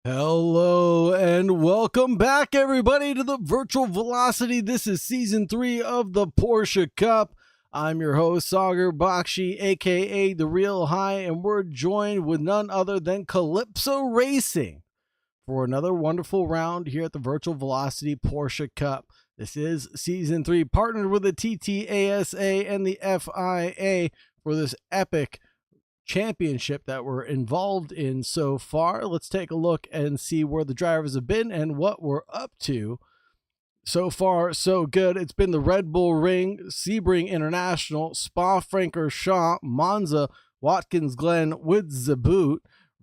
Hello and welcome back, everybody, to the Virtual Velocity. This is Season 3 of the Porsche Cup. I'm your host, Sagar Bakshi, aka The Real High, and we're joined with none other than Calypso Racing for another wonderful round here at the Virtual Velocity Porsche Cup. This is Season 3, partnered with the TTASA and the FIA for this epic championship that we're involved in so far. Let's take a look and see where the drivers have been and what we're up to. So far, so good. It's been the Red Bull Ring, Sebring International, Spa-Francorchamps, Monza, Watkins Glen with Zaboot,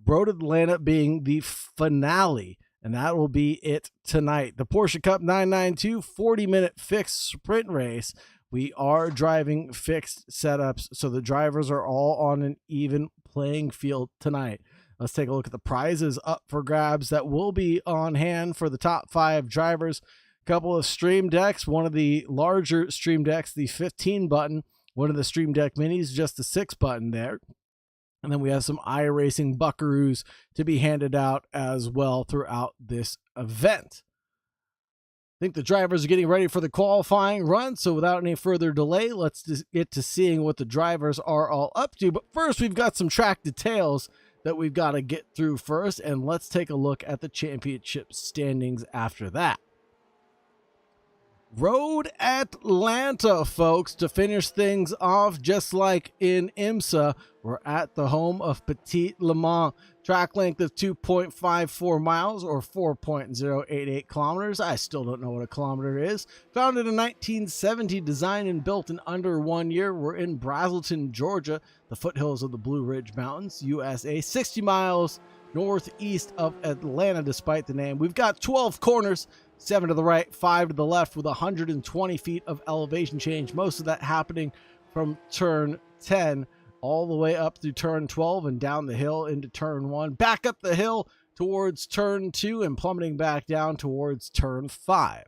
Road Atlanta being the finale, and that will be it tonight. The Porsche Cup 992 40-minute fixed sprint race. We are driving fixed setups, so the drivers are all on an even playing field tonight. Let's take a look at the prizes up for grabs that will be on hand for the top 5 drivers. A couple of Stream Decks, one of the larger Stream Decks, the 15 button, one of the Stream Deck Minis, just the 6 button there. And then we have some iRacing Buckaroos to be handed out as well throughout this event. I think the drivers are getting ready for the qualifying run, so without any further delay, let's just get to seeing what the drivers are all up to. But first, we've got some track details that we've got to get through first, and let's take a look at the championship standings after that. Road Atlanta, folks, to finish things off. Just like in IMSA, we're at the home of Petit Le Mans. Track length of 2.54 miles or 4.088 kilometers. I still don't know what a kilometer is. Founded in 1970, designed and built in under 1 year. We're in Brazelton, Georgia, the foothills of the Blue Ridge Mountains, USA. 60 miles northeast of Atlanta, despite the name. We've got 12 corners, 7 to the right, 5 to the left, with 120 feet of elevation change. Most of that happening from turn 10 all the way up through turn 12 and down the hill into turn 1, back up the hill towards turn 2 and plummeting back down towards turn 5.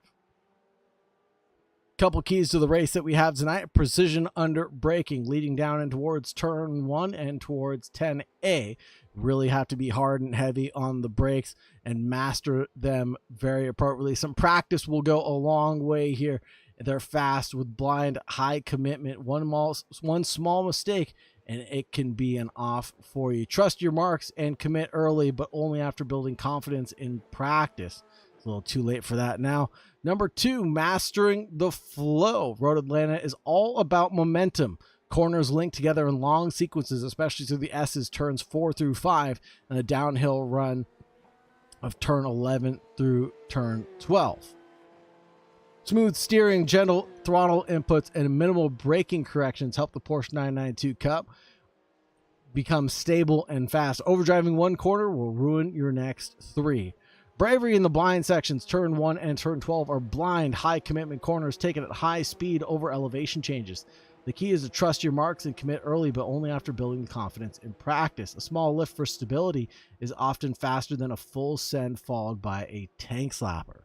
Couple keys to the race that we have tonight: precision under braking, leading down and towards turn 1 and towards 10A. Really have to be hard and heavy on the brakes and master them very appropriately. Some practice will go a long way here. They're fast with blind, high commitment. One small mistake and it can be an off for you. Trust your marks and commit early, but only after building confidence in practice. It's a little too late for that now. Number 2, mastering the flow. Road Atlanta is all about momentum. Corners linked together in long sequences, especially through the S's, turns 4 through 5, and a downhill run of turn 11 through turn 12. Smooth steering, gentle throttle inputs, and minimal braking corrections help the Porsche 992 Cup become stable and fast. Overdriving one corner will ruin your next 3. Bravery in the blind sections, turn 1 and turn 12, are blind, high-commitment corners taken at high speed over elevation changes. The key is to trust your marks and commit early, but only after building confidence in practice. A small lift for stability is often faster than a full send followed by a tank slapper.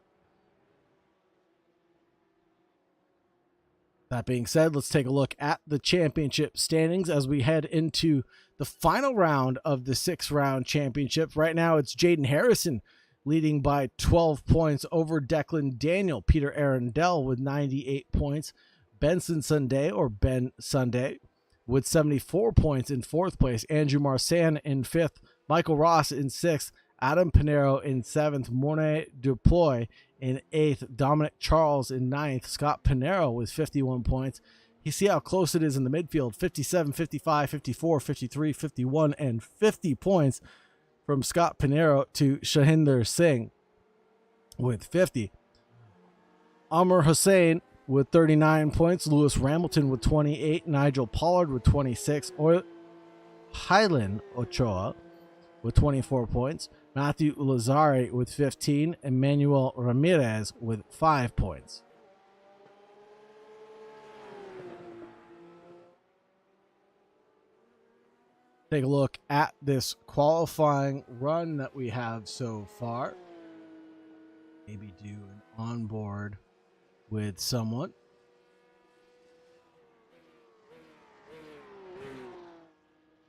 That being said, let's take a look at the championship standings as we head into the final round of the 6-round championship. Right now, it's Jaden Harrison leading by 12 points over Declan Daniel. Peter Arundel with 98 points. Benson Sunday, or Ben Sunday, with 74 points in 4th place. Andrew Marsan in 5th. Michael Ross in 6th. Adam Pinero in 7th. Mornay Duploy in 8th. Dominic Charles in 9th. Scott Pinero with 51 points. You see how close it is in the midfield. 57, 55, 54, 53, 51, and 50 points from Scott Pinero to Shahinder Singh with 50. Amr Hussain with 39 points. Lewis Ramilton with 28. Nigel Pollard with 26. Hylan Ochoa with 24 points. Matthew Lazari with 15. Emmanuel Ramirez with 5 points. Take a look at this qualifying run that we have so far. Maybe do an onboard with someone.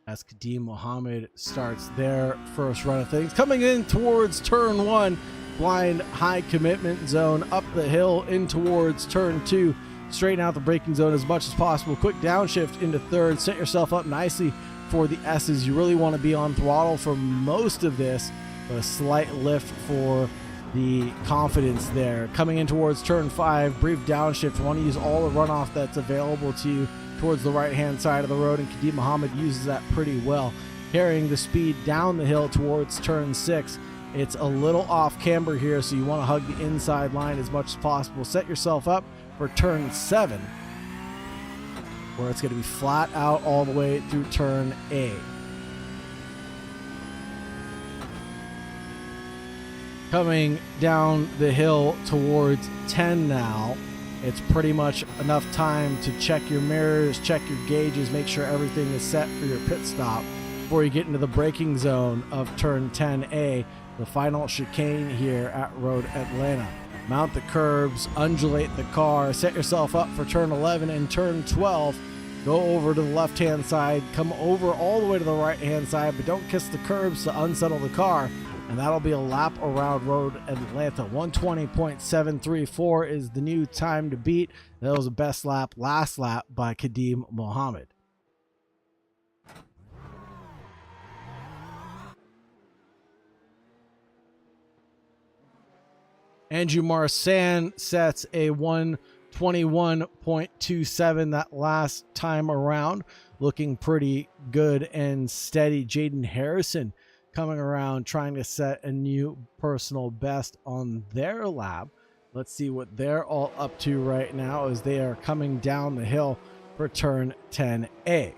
as Kadeem Mohammed starts their first run of things. Coming in towards turn 1, blind high commitment zone, up the hill in towards turn 2. Straighten out the braking zone as much as possible. Quick downshift into third. Set yourself up nicely for the S's. You really want to be on throttle for most of this, but a slight lift for the confidence there. Coming in towards turn 5, brief downshift. You want to use all the runoff that's available to you towards the right-hand side of the road, and Kadeem Mohammed uses that pretty well. Carrying the speed down the hill towards turn 6. It's a little off camber here, so you want to hug the inside line as much as possible. Set yourself up for turn 7, where it's going to be flat out all the way through turn 8. Coming down the hill towards 10 now. It's pretty much enough time to check your mirrors, check your gauges, make sure everything is set for your pit stop before you get into the braking zone of turn 10A, the final chicane here at Road Atlanta. Mount the curbs, undulate the car, set yourself up for turn 11 and turn 12. Go over to the left-hand side, come over all the way to the right-hand side, but don't kiss the curbs to unsettle the car, and that'll be a lap around Road Atlanta. 120.734 is the new time to beat. That was the best lap, last lap by Kadeem Mohammed. Andrew Marsan sets a 121.27 that last time around, looking pretty good and steady. Jaden Harrison coming around trying to set a new personal best on their lap. Let's see what they're all up to right now as they are coming down the hill for turn 10A.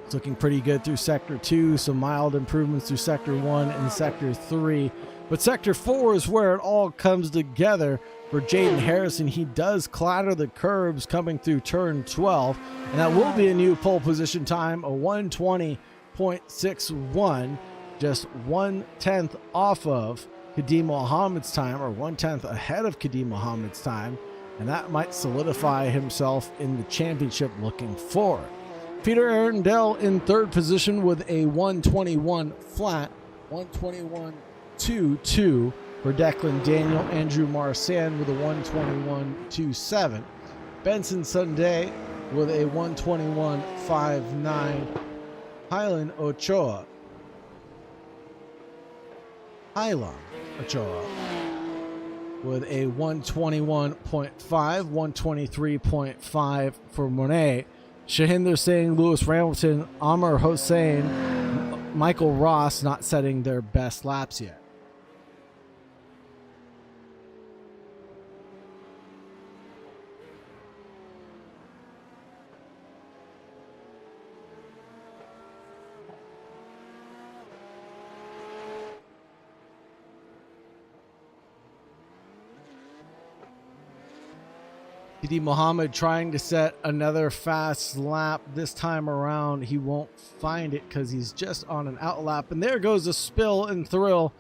It's looking pretty good through sector 2, some mild improvements through sector 1 and sector 3. But sector 4 is where it all comes together for Jaden Harrison. He does clatter the curbs coming through turn 12, and that will be a new pole position time, a 120.61, just 1/10 off of Kadeem Mohammed's time, or 1/10 ahead of Kadeem Mohammed's time, and that might solidify himself in the championship looking forward. Peter Arundel in third position with a 121 flat, 121.22 for Declan Daniel. Andrew Marsan with a 121.27. Benson Sunday with a 121.59. Hylan Ochoa with a 121.5, 123.5 for Monet. Shahinder Singh, Lewis Hamilton, Amr Hossein, Michael Ross not setting their best laps yet. Kadeem Mohammed trying to set another fast lap. This time around, he won't find it because he's just on an out lap. And there goes a spill and thrill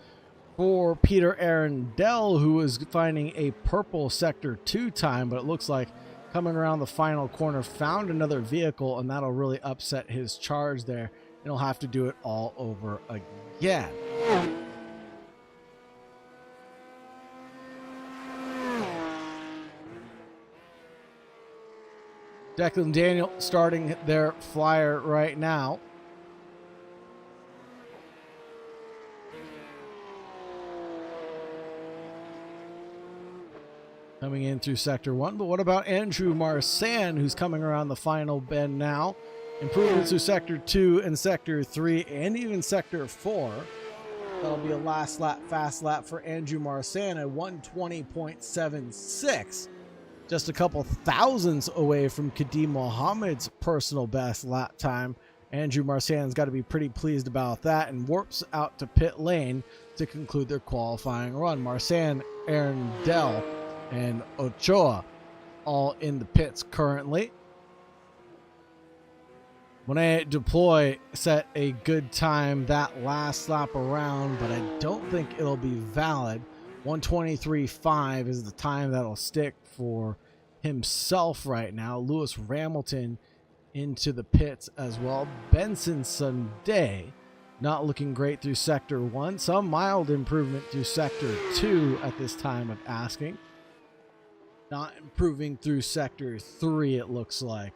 for Peter Arundel, who is finding a purple sector 2 time, but it looks like coming around the final corner, found another vehicle, and that'll really upset his charge there. And he'll have to do it all over again. Declan Daniel starting their flyer right now. Coming in through sector 1. But what about Andrew Marsan, who's coming around the final bend now? Improvements through sector 2 and sector 3 and even sector 4. That'll be a last lap, fast lap for Andrew Marsan at 120.76. Just a couple thousandths away from Kadeem Mohammed's personal best lap time. Andrew Marsan's got to be pretty pleased about that and warps out to pit lane to conclude their qualifying run. Marsan, Arundel, and Ochoa all in the pits currently. Monet Deploy set a good time that last lap around, but I don't think it'll be valid. 123.5 is the time that'll stick for himself right now. Lewis Hamilton into the pits as well. Benson Sunday not looking great through Sector 1. Some mild improvement through Sector 2 at this time of asking. Not improving through Sector 3, it looks like.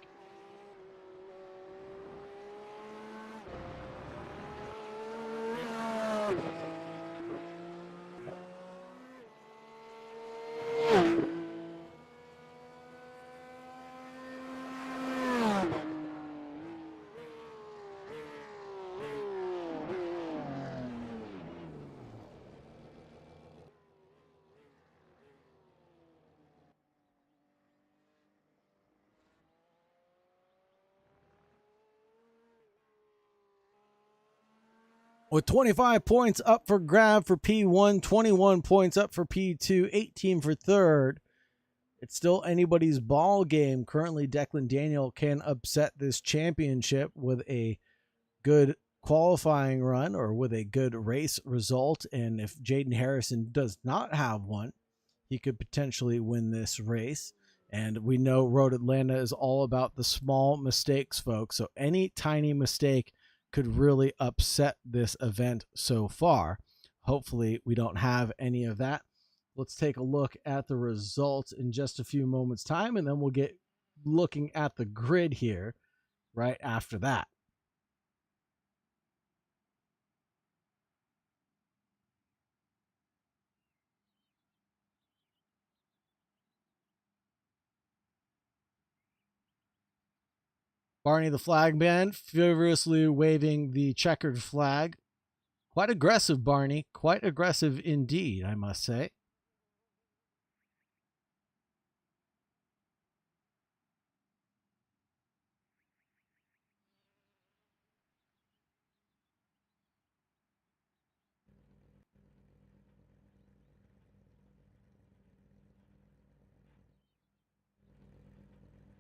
With 25 points up for grab for P1, 21 points up for P2, 18 for third. It's still anybody's ball game. Currently, Declan Daniel can upset this championship with a good qualifying run or with a good race result. And if Jaden Harrison does not have one, he could potentially win this race. And we know Road Atlanta is all about the small mistakes, folks. So any tiny mistake could really upset this event so far. Hopefully we don't have any of that. Let's take a look at the results in just a few moments time, and then we'll get looking at the grid here right after that. Barney the flagman furiously waving the checkered flag. Quite aggressive, Barney. Quite aggressive indeed, I must say.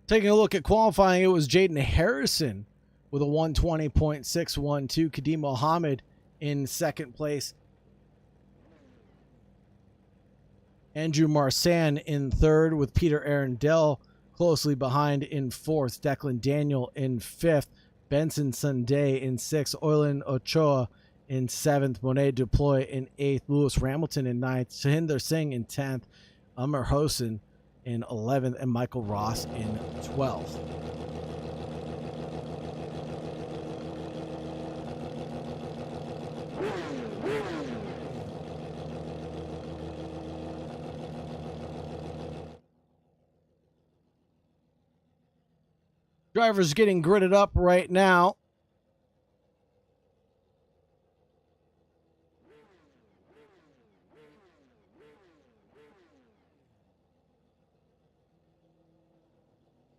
Taking a look at qualifying, it was Jaden Harrison with a 120.612. Kadeem Mohammed in second place. Andrew Marsan in third, with Peter Arundel closely behind in fourth. Declan Daniel in fifth. Benson Sunday in sixth. Oylan Ochoa in seventh. Monet Deploy in eighth. Lewis Ramilton in ninth. Sahinder Singh in 10th. Amar Hossain in 11th, and Michael Ross in 12th. Drivers getting gridded up right now.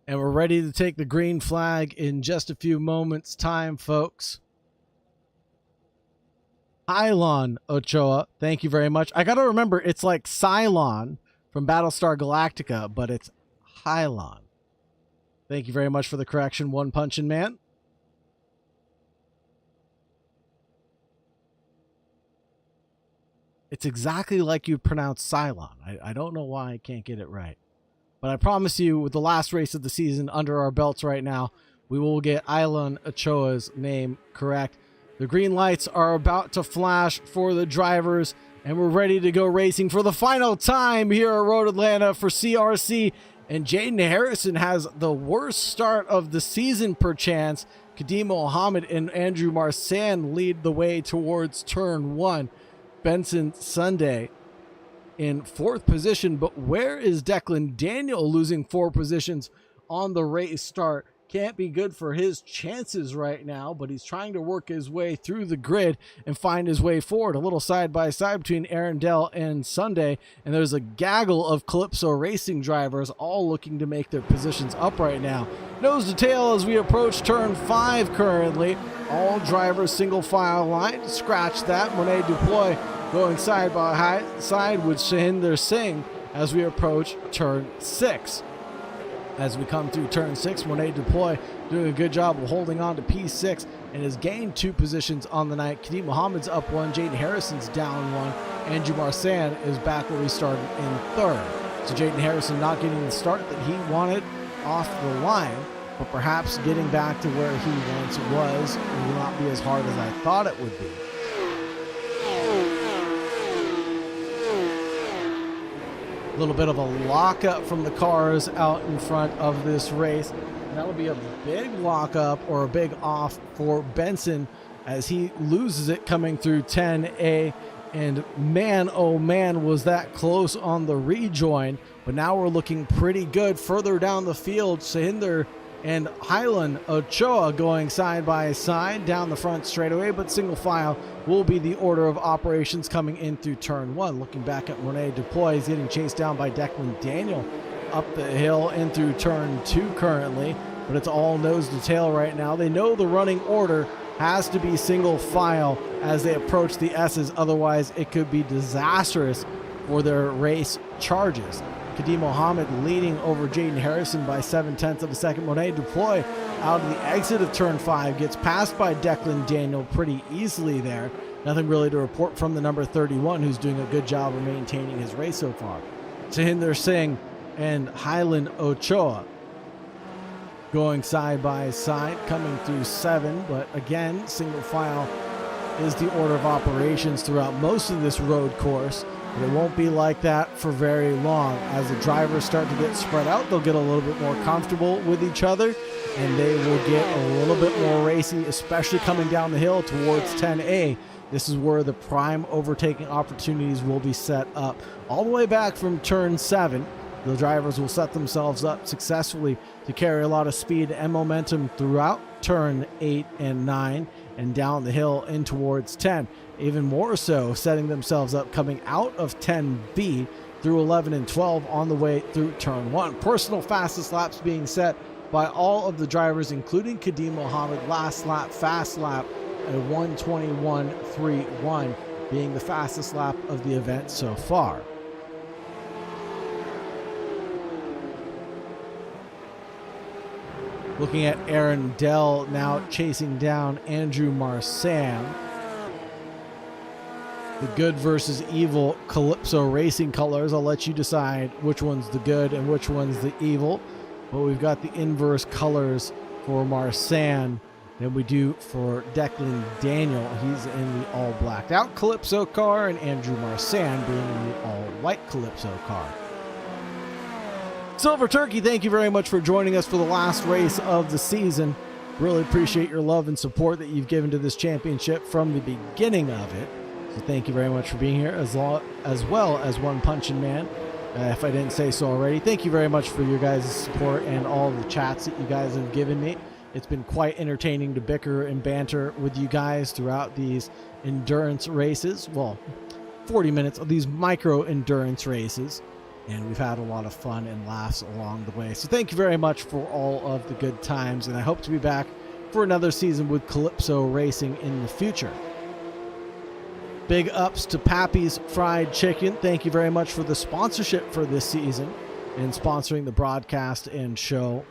And we're ready to take the green flag in just a few moments' time, folks. Hylon Ochoa, thank you very much. I got to remember, it's like Cylon from Battlestar Galactica, but it's Hylon. Thank you very much for the correction, One Punchin' Man. It's exactly like you pronounce Cylon. I don't know why I can't get it right. But I promise you, with the last race of the season under our belts right now, we will get Hylon Ochoa's name correct. The green lights are about to flash for the drivers, and we're ready to go racing for the final time here at Road Atlanta for CRC. And Jaden Harrison has the worst start of the season, perchance. Kadeem Mohammed and Andrew Marsan lead the way towards turn one. Benson Sunday in fourth position, but where is Declan Daniel, losing 4 positions on the race start? Can't be good for his chances right now, but he's trying to work his way through the grid and find his way forward. A little side-by-side between Arundel and Sunday, and there's a gaggle of Calypso Racing drivers all looking to make their positions up right now. Nose to tail as we approach turn 5 currently. All drivers single file line. Scratch that. Monet Deploy going side by side with Sahinder Singh as we approach turn 6. As we come through turn 6, Monet Deploy doing a good job of holding on to P6 and has gained 2 positions on the night. Kadeem Mohammed's up 1, Jaden Harrison's down 1, Andrew Marsan is back where we started in third. So Jaden Harrison not getting the start that he wanted off the line. but perhaps getting back to where he once was will not be as hard as I thought it would be. A little bit of a lockup from the cars out in front of this race. And that'll be a big lockup or a big off for Benson as he loses it coming through 10A. And man, oh man, was that close on the rejoin. But now we're looking pretty good further down the field. Sahinder and Highland Ochoa going side by side down the front straightaway, but single file will be the order of operations coming in through turn 1. Looking back at Rene Dupois, he's getting chased down by Declan Daniel up the hill in through turn 2 currently, but it's all nose to tail right now. They know the running order has to be single file as they approach the S's, otherwise it could be disastrous for their race charges. Kadim Mohammed leading over Jaden Harrison by 0.7 of a second. Monet Dupois out of the exit of turn 5 gets passed by Declan Daniel pretty easily there. Nothing really to report from the number 31, who's doing a good job of maintaining his race so far. Sahinder Singh and Highland Ochoa going side by side, coming through 7, but again, single file is the order of operations throughout most of this road course. But it won't be like that for very long. As the drivers start to get spread out, they'll get a little bit more comfortable with each other, and they will get a little bit more racy, especially coming down the hill towards 10A. This is where the prime overtaking opportunities will be set up. All the way back from turn 7, the drivers will set themselves up successfully to carry a lot of speed and momentum throughout turn 8 and 9 and down the hill in towards 10. Even more so, setting themselves up coming out of 10B through 11 and 12 on the way through turn 1. Personal fastest laps being set by all of the drivers, including Kadim Mohammed. Last lap, fast lap, a 1:21.31 being the fastest lap of the event so far. Looking at Aaron Dell now chasing down Andrew Marsan. The good versus evil Calypso Racing colors. I'll let you decide which one's the good and which one's the evil. But we've got the inverse colors for Marsan than we do for Declan Daniel. He's in the all blacked out Calypso car, and Andrew Marsan being in the all white Calypso car. Silver Turkey, thank you very much for joining us for the last race of the season. Really appreciate your love and support that you've given to this championship from the beginning of it. So thank you very much for being here, as well as One Punchin' Man. If I didn't say so already, thank you very much for your guys' support and all the chats that you guys have given me. It's been quite entertaining to bicker and banter with you guys throughout these endurance races. Well, 40 minutes of these micro endurance races. And we've had a lot of fun and laughs along the way. So thank you very much for all of the good times. And I hope to be back for another season with Calypso Racing in the future. Big ups to Pappy's Fried Chicken. Thank you very much for the sponsorship for this season and sponsoring the broadcast and show.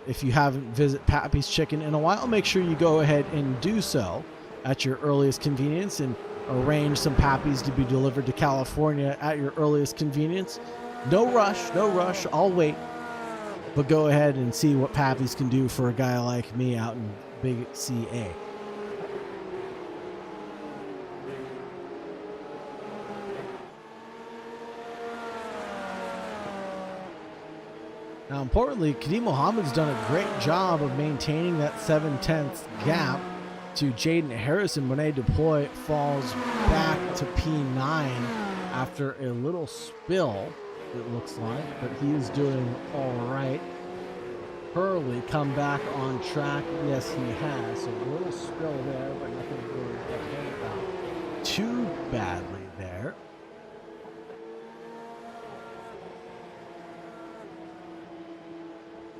If you haven't visited Pappy's Chicken in a while, make sure you go ahead and do so at your earliest convenience and arrange some Pappies to be delivered to California at your earliest convenience. No rush, I'll wait. But go ahead and see what Pappies can do for a guy like me out in Big CA. Now, importantly, Kadim Mohammed's done a great job of maintaining that 0.7 gap to Jaden Harrison. Monet Dupois falls back to P9 after a little spill, it looks like, but he is doing all right. Hurley come back on track. Yes, he has. So a little spill there, but nothing really to complain about too badly there.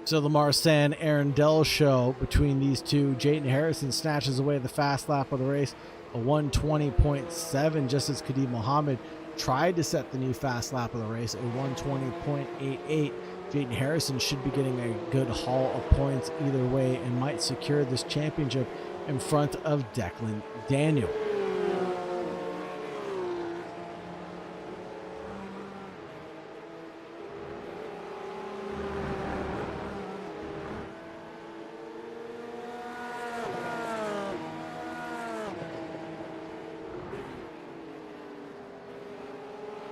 So the Marsan Aaron Dell show between these two. Jaden Harrison snatches away the fast lap of the race, a 1:20.7, just as Kadim Mohammed tried to set the new fast lap of the race, a 1:20.88. Jaden Harrison should be getting a good haul of points either way and might secure this championship in front of Declan Daniel.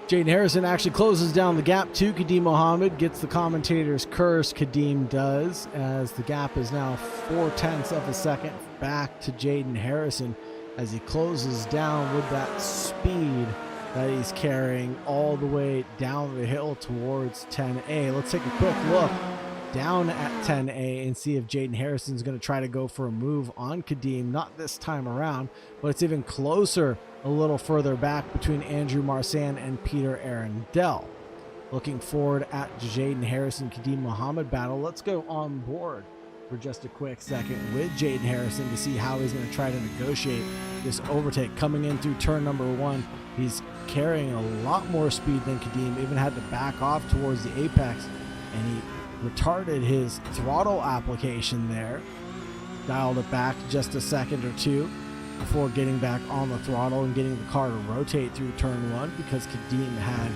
Jaden Harrison actually closes down the gap to Kadeem Mohammed, gets the commentator's curse. Kadeem does, as the gap is now 0.4 of a second back to Jaden Harrison as he closes down with that speed that he's carrying all the way down the hill towards 10A. Let's take a quick look down at 10A and see if Jaden Harrison's going to try to go for a move on Kadeem. Not this time around, but it's even closer a little further back between Andrew Marsan and Peter Arundel. Looking forward at Jaden Harrison Kadeem Mohammed battle. Let's go on board for just a quick second with Jaden Harrison to see how he's going to try to negotiate this overtake. Coming in through turn number 1, he's carrying a lot more speed than Kadeem, even had to back off towards the apex, and he retarded his throttle application there, dialed it back just a second or two before getting back on the throttle and getting the car to rotate through turn 1 because Kadeem had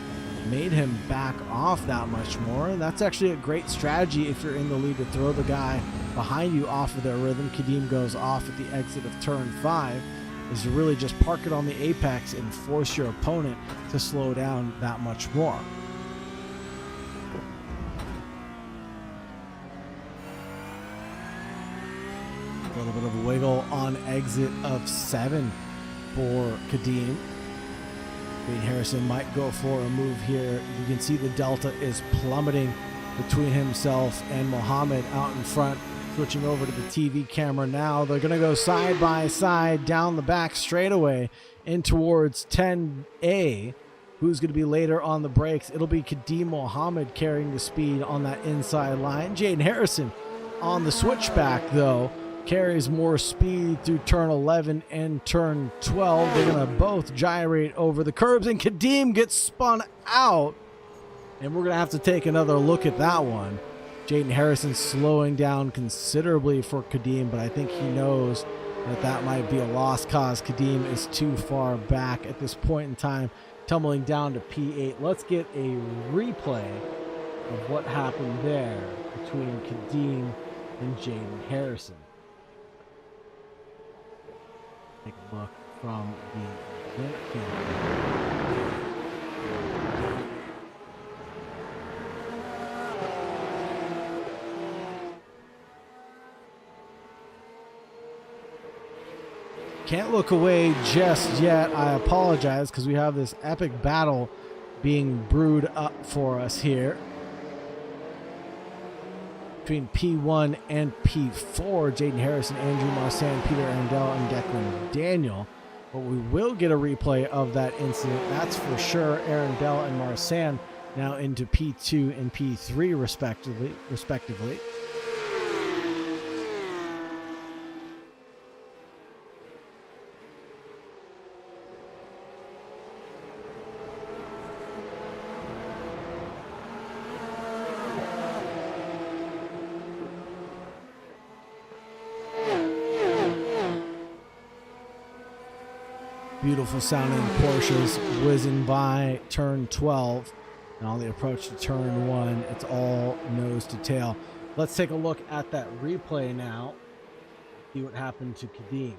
made him back off that much more. And that's actually a great strategy if you're in the lead, to throw the guy behind you off of their rhythm. Kadeem goes off at the exit of turn 5, is to really just park it on the apex and force your opponent to slow down that much more. A little bit of a wiggle on exit of 7 for Kadeem. Jaden Harrison might go for a move here. You can see the delta is plummeting between himself and Mohammed out in front. Switching over to the TV camera now. They're going to go side by side down the back straightaway in towards 10A. Who's going to be later on the brakes? It'll be Kadeem Mohammed carrying the speed on that inside line. Jaden Harrison on the switchback, though, carries more speed through turn 11 and turn 12. They're going to both gyrate over the curbs, and Kadeem gets spun out. And we're going to have to take another look at that one. Jaden Harrison slowing down considerably for Kadeem, but I think he knows that that might be a lost cause. Kadeem is too far back at this point in time, tumbling down to P8. Let's get a replay of what happened there between Kadeem and Jaden Harrison. Take a look from the event camera. Can't look away just yet. I apologize, because we have this epic battle being brewed up for us here between P1 and P4. Jaden Harrison, Andrew Marsan, Peter Arundel, and Declan Daniel. But we will get a replay of that incident, that's for sure. Arundel and Marsan now into P2 and P3 respectively. Beautiful sounding Porsches whizzing by turn 12. And on the approach to turn 1, it's all nose to tail. Let's take a look at that replay now. See what happened to Kadeem.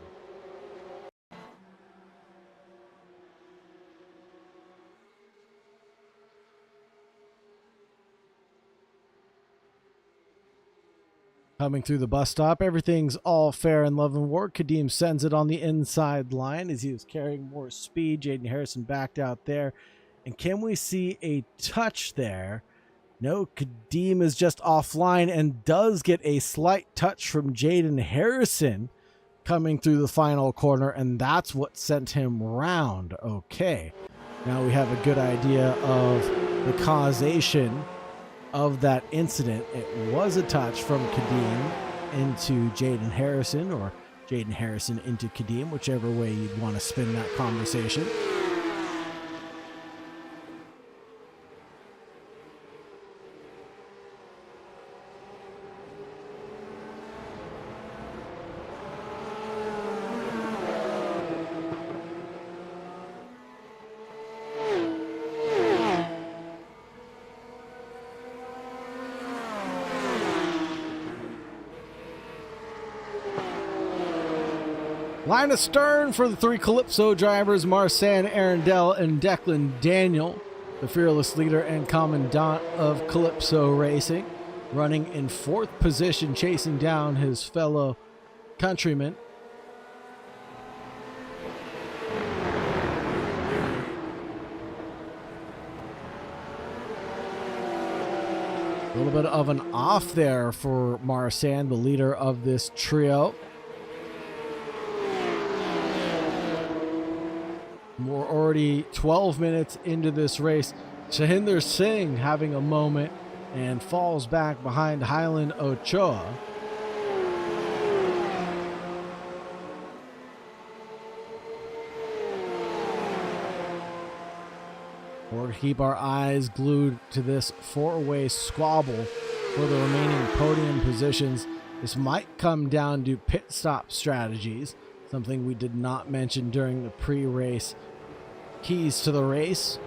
Coming through the bus stop, everything's all fair in love and war. Kadeem sends it on the inside line as he was carrying more speed. Jaden Harrison backed out there. And can we see a touch there? No, Kadeem is just offline and does get a slight touch from Jaden Harrison coming through the final corner, and that's what sent him round. Okay, now we have a good idea of the causation of that incident. It was a touch from Kadeem into Jaden Harrison, or Jaden Harrison into Kadeem, whichever way you'd want to spin that conversation. Line astern for the three Calypso drivers, Marsan, Arundel, and Declan Daniel. the fearless leader and commandant of Calypso Racing, running in 4th position, chasing down his fellow countrymen. A little bit of an off there for Marsan, the leader of this trio. We're already 12 minutes into this race. Sahinder Singh having a moment and falls back behind Highland Ochoa. We're to keep our eyes glued to this 4-way squabble for the remaining podium positions. This might come down to pit stop strategies, something we did not mention during the pre-race keys to the race.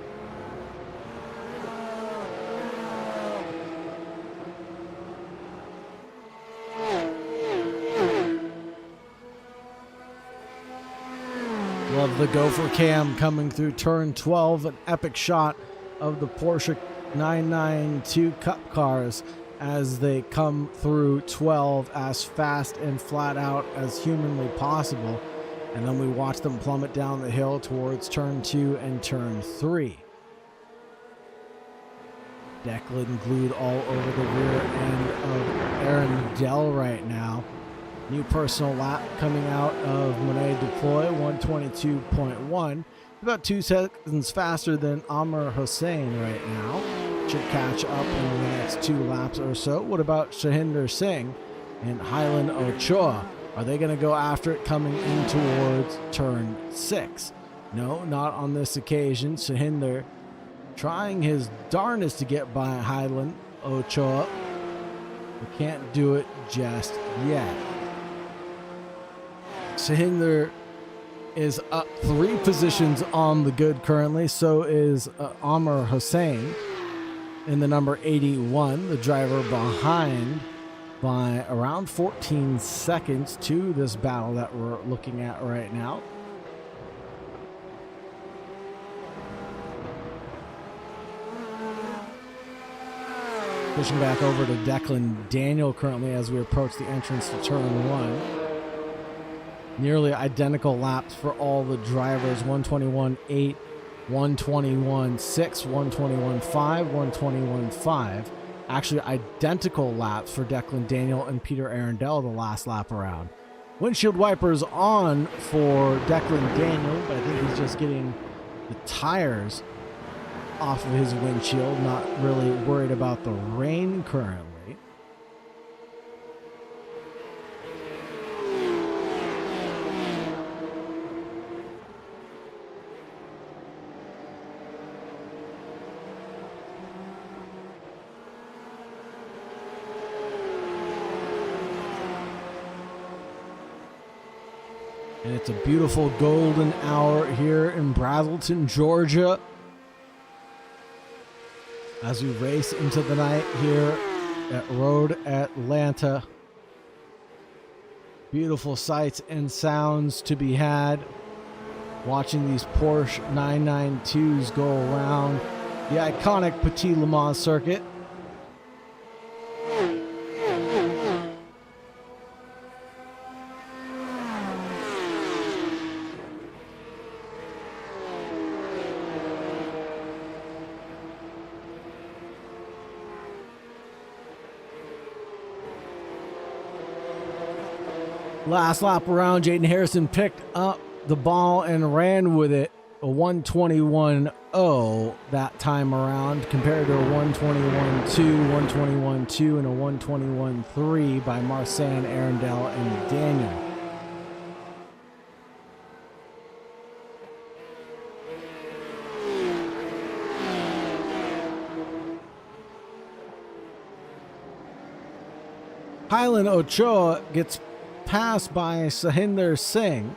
Love the gopher cam coming through turn 12, an epic shot of the Porsche 992 Cup cars as they come through 12 as fast and flat out as humanly possible. And then we watch them plummet down the hill towards turn 2 and turn 3. Declan glued all over the rear end of Arundel right now. New personal lap coming out of Monet Deploy, 122.1. About 2 seconds faster than Amr Hossein right now. Should catch up in the next 2 laps or so. What about Sahinder Singh and Highland Ochoa? Are they going to go after it coming in towards turn 6? No, not on this occasion. Sahinder trying his darnest to get by Highland Ochoa. We can't do it just yet. Sahinder is up 3 positions on the good currently. So is Amr Hossein in the number 81, the driver behind by around 14 seconds to this battle that we're looking at right now. Pushing back over to Declan Daniel currently as we approach the entrance to turn 1. Nearly identical laps for all the drivers, 121.8, 121.6, 121.5, 121.5. Actually identical laps for Declan Daniel and Peter Arundel the last lap around. Windshield wipers on for Declan Daniel, but I think he's just getting the tires off of his windshield, not really worried about the rain currently. And it's a beautiful golden hour here in Brazelton, Georgia, as we race into the night here at Road Atlanta. Beautiful sights and sounds to be had watching these Porsche 992s go around the iconic Petit Le Mans circuit. Last lap around, Jaden Harrison picked up the ball and ran with it. A 121.0 that time around compared to a 121.2, 121.2, and a 121.3 by Marsan, Arundel, and Daniel. Highland Ochoa gets passed by Sahinder Singh.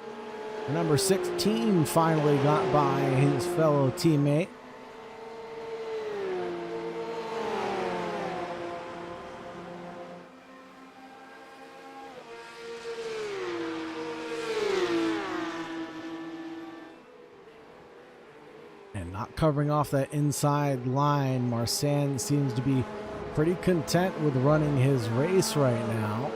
The number 16 finally got by his fellow teammate. And not covering off that inside line, Marsan seems to be pretty content with running his race right now.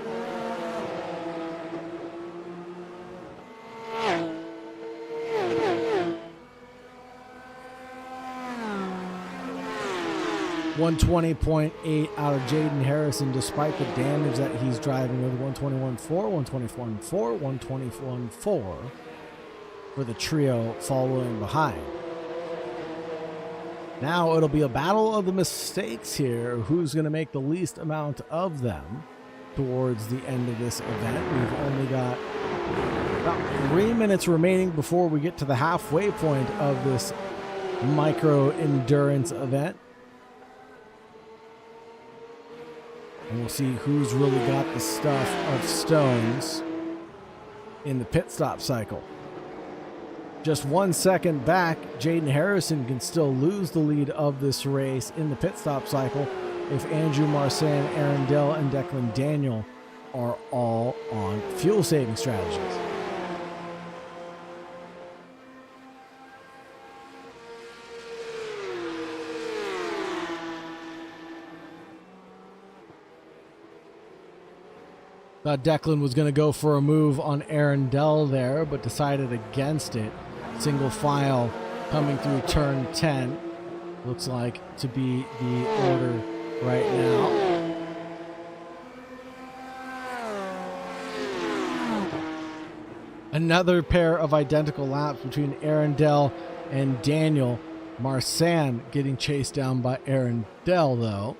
.120.8 out of Jaden Harrison, despite the damage that he's driving with. 121.4, 124.4, 121.4 for the trio following behind. Now it'll be a battle of the mistakes here. Who's going to make the least amount of them towards the end of this event? We've only got about 3 minutes remaining before we get to the halfway point of this micro endurance event. And we'll see who's really got the stuff of stones in the pit stop cycle. Just 1 second back, Jaden Harrison can still lose the lead of this race in the pit stop cycle if Andrew Marsan, Aaron Dell, and Declan Daniel are all on fuel saving strategies. Thought Declan was going to go for a move on Aaron Dell there, but decided against it. Single file coming through turn 10. Looks like to be the order right now. Another pair of identical laps between Aaron Dell and Daniel. Marsan getting chased down by Aaron Dell, though.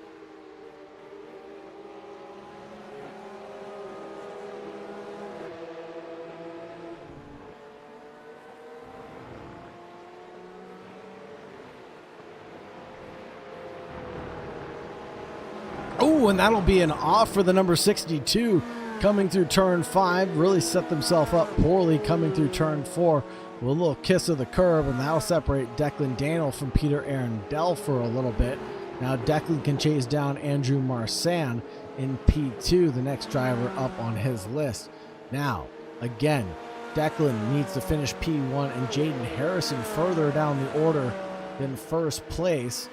Oh, and that'll be an off for the number 62 coming through turn 5. Really set themselves up poorly coming through turn 4 with a little kiss of the curb, and that'll separate Declan Daniel from Peter Aaron Dell for a little bit. Now Declan can chase down Andrew Marsan in P2, the next driver up on his list. Now, again, Declan needs to finish P1 and Jaden Harrison further down the order than first place,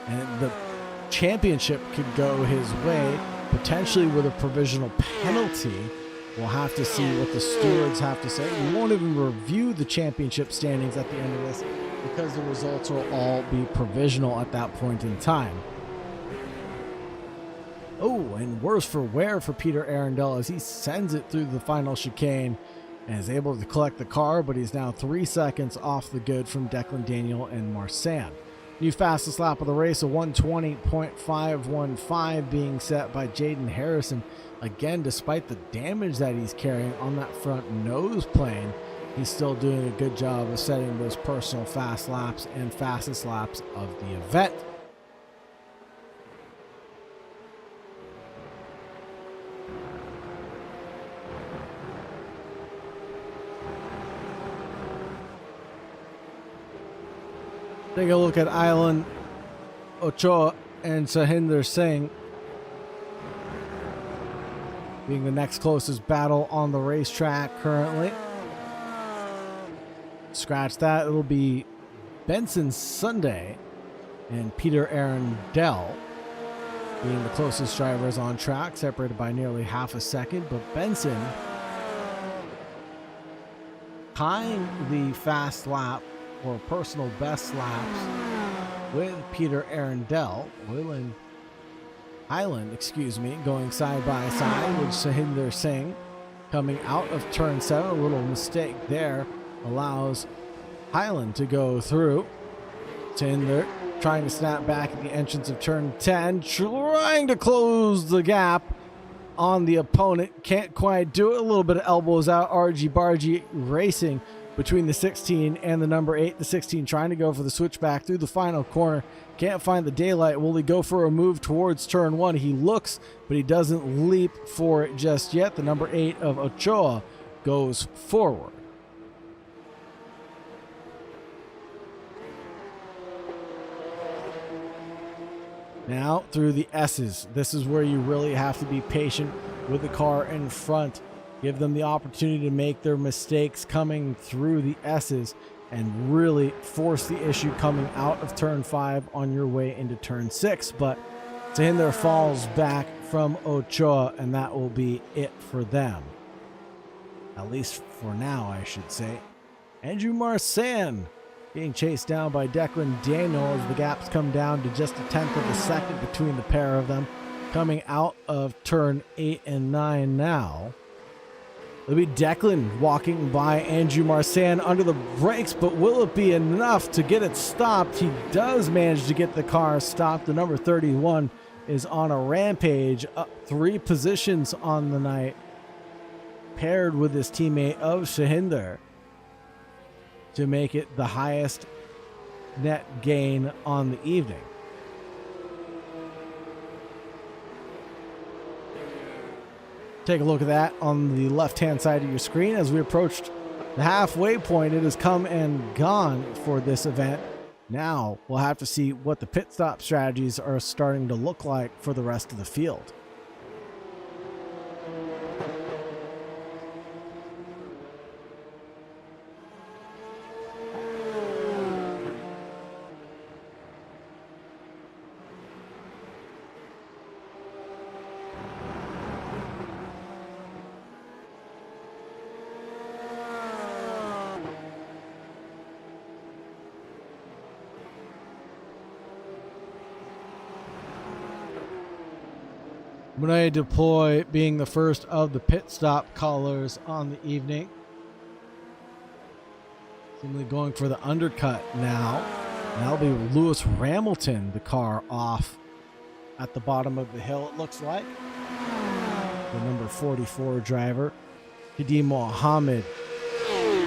and the championship could go his way, potentially with a provisional penalty. We'll have to see what the stewards have to say. We won't even review the championship standings at the end of this because the results will all be provisional at that point in time. Oh, and worse for wear for Peter Arundel as he sends it through the final chicane and is able to collect the car, but he's now 3 seconds off the good from Declan Daniel and Marsan. New fastest lap of the race, a 120.515 being set by Jaden Harrison. Again, despite the damage that he's carrying on that front nose plane, he's still doing a good job of setting those personal fast laps and fastest laps of the event. Take a look at Island Ochoa and Sahinder Singh being the next closest battle on the racetrack currently. Scratch that. It'll be Benson Sunday and Peter Arundel being the closest drivers on track, separated by nearly half a second. But Benson tying the fast lap or personal best laps with Peter Arundel. Highland, going side by side with Sahinder Singh coming out of turn 7. A little mistake there allows Highland to go through. Sahinder trying to snap back at the entrance of turn 10, trying to close the gap on the opponent. Can't quite do it. A little bit of elbows out. argy-bargy racing between the 16 and the number 8. The 16 trying to go for the switchback through the final corner. Can't find the daylight. Will he go for a move towards turn 1? He looks, but he doesn't leap for it just yet. The number 8 of Ochoa goes forward. Now through the S's. This is where you really have to be patient with the car in front. Give them the opportunity to make their mistakes coming through the S's. and really force the issue coming out of turn 5 on your way into turn 6. But Sahinder falls back from Ochoa, and that will be it for them. At least for now, I should say. Andrew Marsan being chased down by Declan Daniel as the gaps come down to just a tenth of a second between the pair of them. Coming out of turn 8 and 9 now. It'll be Declan walking by Andrew Marsan under the brakes, but will it be enough to get it stopped? He does manage to get the car stopped. The number 31 is on a rampage, up 3 positions on the night, paired with his teammate of Sahinder to make it the highest net gain on the evening. Take a look at that on the left-hand side of your screen. As we approached the halfway point, it has come and gone for this event. Now we'll have to see what the pit stop strategies are starting to look like for the rest of the field. Munay Deploy being the first of the pit stop callers on the evening. Seemingly going for the undercut now. And that'll be Lewis Ramilton, the car off at the bottom of the hill, it looks like. The number 44 driver. Hadi Mohammed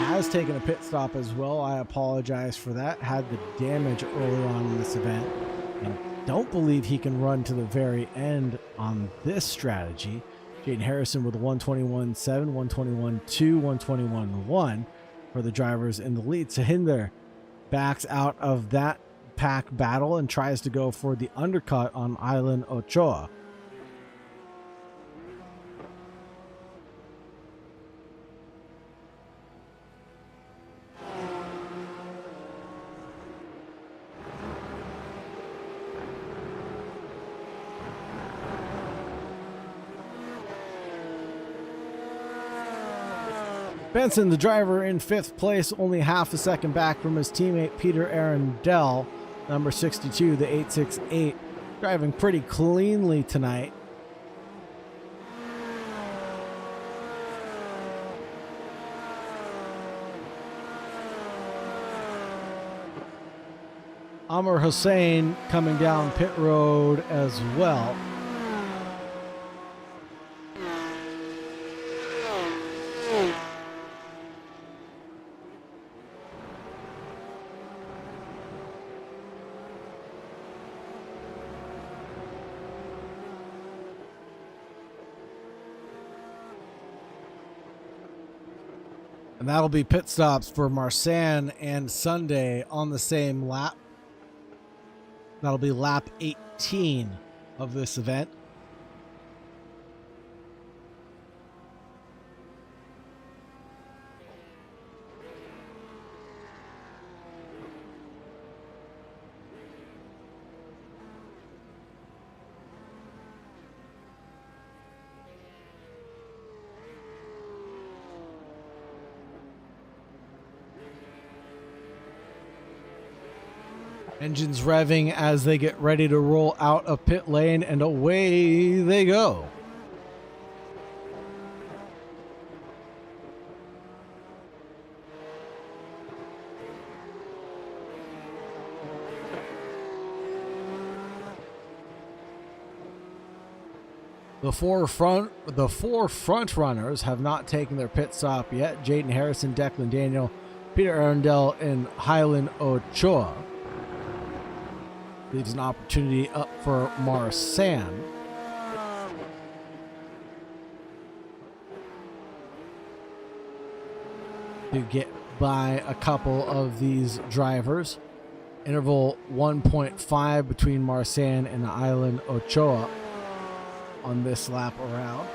has taken a pit stop as well. I apologize for that. Had the damage early on in this event. And don't believe he can run to the very end on this strategy. Jaden Harrison with a 121.7, 121.2, 121.1 for the drivers in the lead. Sahinder backs out of that pack battle and tries to go for the undercut on Island Ochoa. Benson, the driver, in 5th place, only half a second back from his teammate Peter Arundel, number 62, the 868, driving pretty cleanly tonight. Amr Hussein coming down pit road as well. And that'll be pit stops for Marsan and Sunday on the same lap. That'll be lap 18 of this event. Engines revving as they get ready to roll out of pit lane, and away they go. The four front runners have not taken their pit stop yet. Jaden Harrison, Declan Daniel, Peter Arundel, and Highland Ochoa. Leaves an opportunity up for Marsan. To get by a couple of these drivers. Interval 1.5 between Marsan and Island Ochoa on this lap around.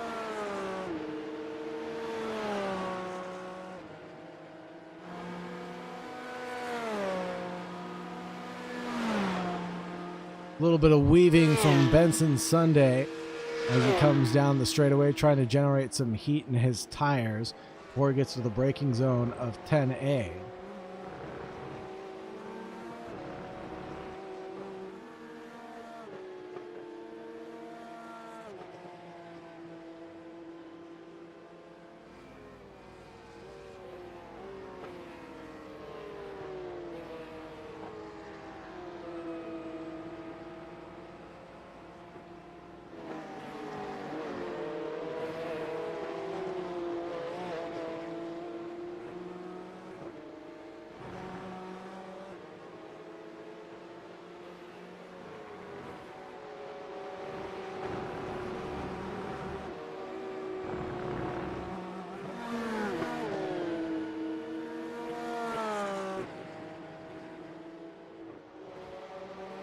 A little bit of weaving from Benson Sunday as he comes down the straightaway, trying to generate some heat in his tires before he gets to the braking zone of 10A.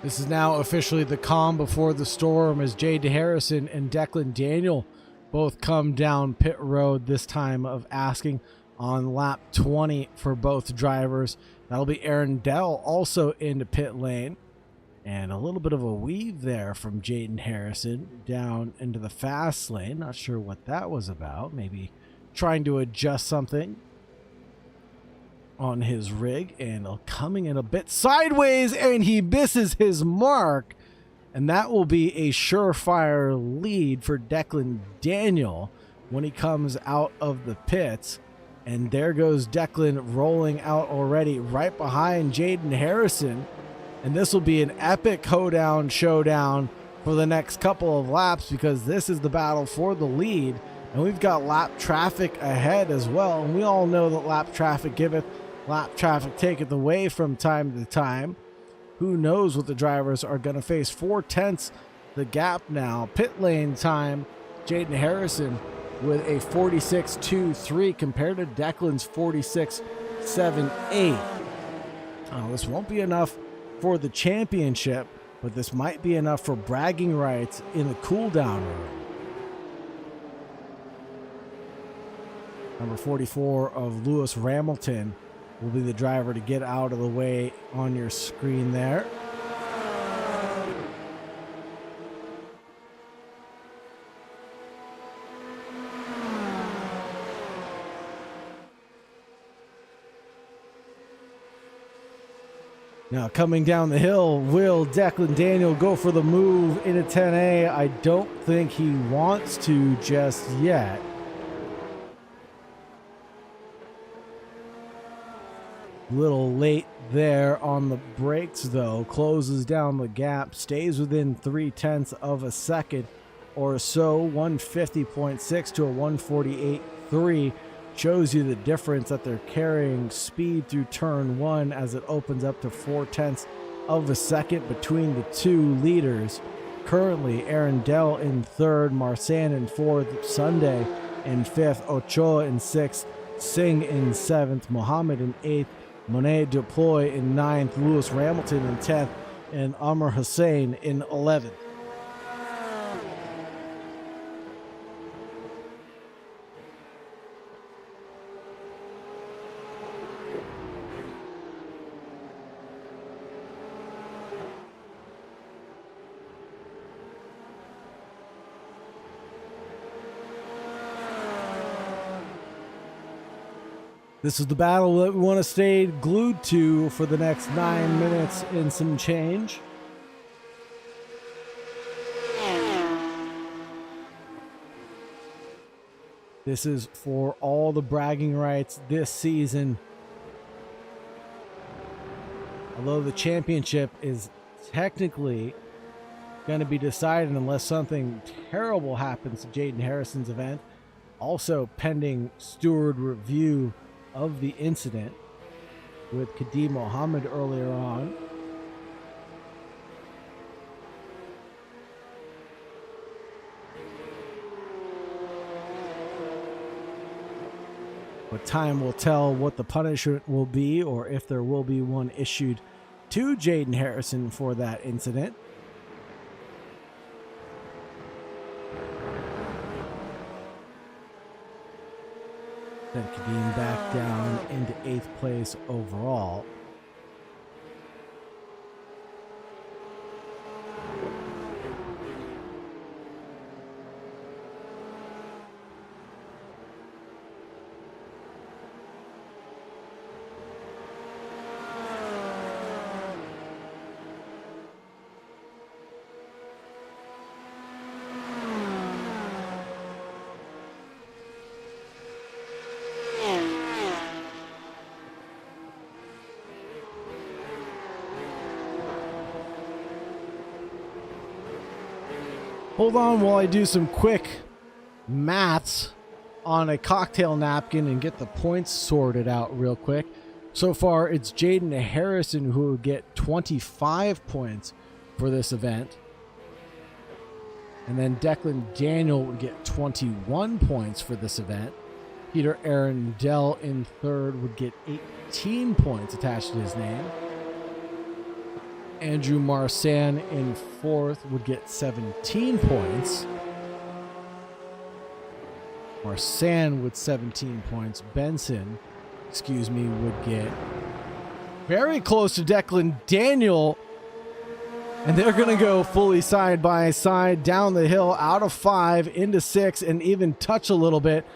This is now officially the calm before the storm as Jaden Harrison and Declan Daniel both come down pit road, this time of asking on lap 20 for both drivers. That'll be Aaron Dell also into pit lane. And a little bit of a weave there from Jaden Harrison down into the fast lane. Not sure what that was about. Maybe trying to adjust something on his rig, and coming in a bit sideways, and he misses his mark, and that will be a surefire lead for Declan Daniel when he comes out of the pits. And there goes Declan rolling out already right behind Jaden Harrison, and this will be an epic hoedown showdown for the next couple of laps, because this is the battle for the lead, and we've got lap traffic ahead as well, and we all know that lap traffic giveth, lap traffic taketh away from time to time. Who knows what the drivers are going to face? 4/10 the gap now. Pit lane time, Jaden Harrison with a 46.23 compared to Declan's 46.78. This won't be enough for the championship, but this might be enough for bragging rights in the cool-down room. Number 44 of Lewis Ramilton will be the driver to get out of the way on your screen there. Now coming down the hill, will Declan Daniel go for the move into 10A? I don't think he wants to just yet. Little late there on the brakes though. Closes down the gap, stays within 0.3 of a second or so. 150.6 to a 148.3 shows you the difference that they're carrying speed through turn one as it opens up to 0.4 of a second between the two leaders. Currently Aaron Dell in third, Marsan in fourth, Sunday in fifth, Ochoa in sixth, Singh in seventh, Mohammed in eighth, Monet Deploy in 9th, Lewis Ramilton in 10th, and Amr Hussein in 11th. This is the battle that we want to stay glued to for the next 9 minutes and some change. This is for all the bragging rights this season. Although the championship is technically going to be decided unless something terrible happens to Jaden Harrison's event. Also pending steward review of the incident with Kadeem Mohammed earlier on. But time will tell what the punishment will be, or if there will be one issued to Jaden Harrison for that incident. Then Kadeem back down into 8th place overall. Hold on while I do some quick maths on a cocktail napkin and get the points sorted out real quick. So far, it's Jaden Harrison who will get 25 points for this event. And then Declan Daniel would get 21 points for this event. Peter Arundel in third would get 18 points attached to his name. Andrew Marsan in fourth would get 17 points. Marsan with 17 points. Benson, would get very close to Declan Daniel. And they're going to go fully side by side down the hill out of 5 into 6 and even touch a little bit.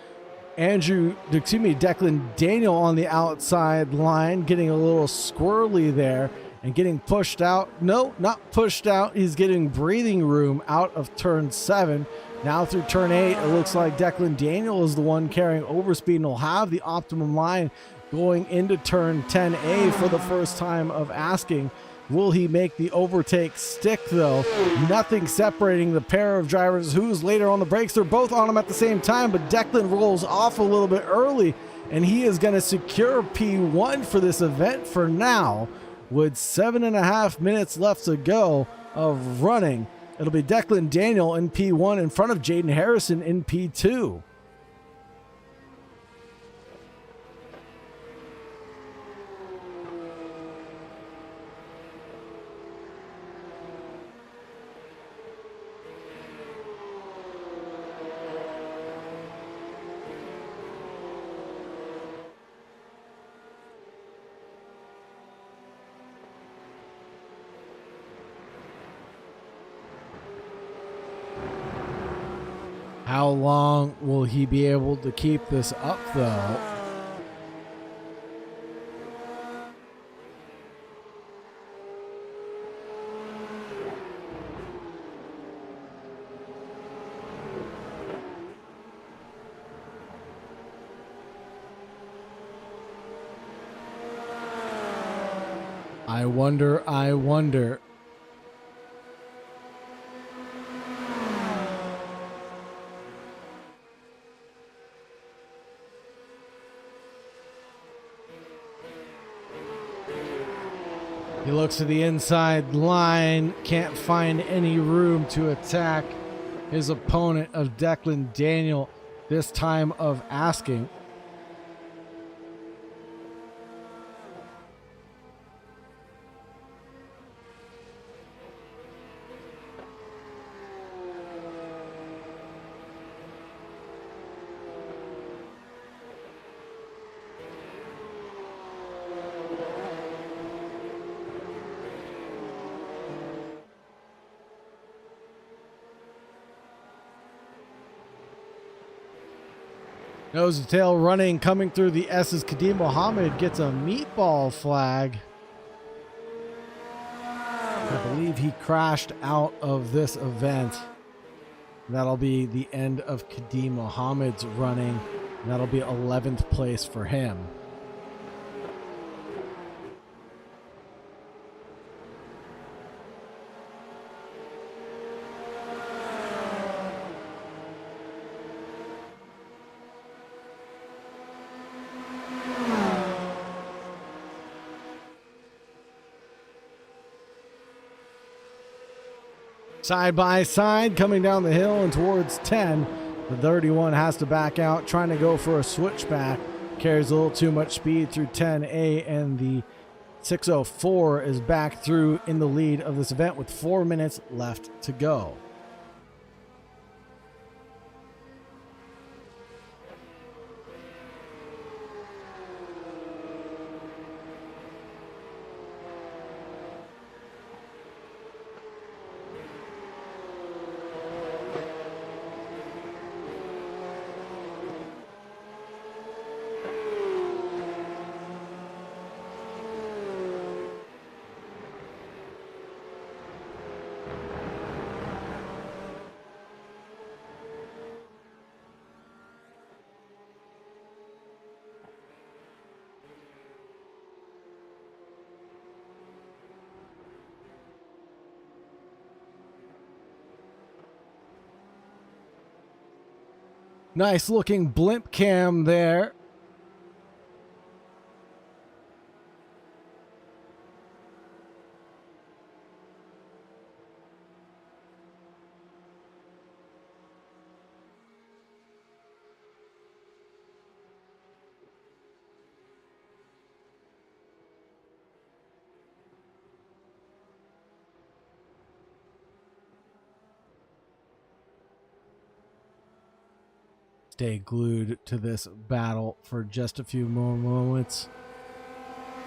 Declan Daniel on the outside line getting a little squirrely there and getting pushed out. No, not pushed out. He's getting breathing room out of turn 7. Now through turn 8, it looks like Declan Daniel is the one carrying overspeed and will have the optimum line going into turn 10A for the first time of asking. Will he make the overtake stick, though? Nothing separating the pair of drivers who's later on the brakes. They're both on them at the same time, but Declan rolls off a little bit early, and he is going to secure P1 for this event for now. With 7.5 minutes left to go of running, it'll be Declan Daniel in P1 in front of Jaden Harrison in P2. How long will he be able to keep this up, though? I wonder. He looks to the inside line, can't find any room to attack his opponent of Declan Daniel this time of asking. Nose to tail running, coming through the S's. Kadeem Mohammed gets a meatball flag. I believe he crashed out of this event. That'll be the end of Kadeem Mohammed's running. And that'll be 11th place for him. Side by side, coming down the hill and towards 10. The 31 has to back out, trying to go for a switchback. Carries a little too much speed through 10A, and the 604 is back through in the lead of this event with 4 minutes left to go. Nice looking blimp cam there. Stay glued to this battle for just a few more moments.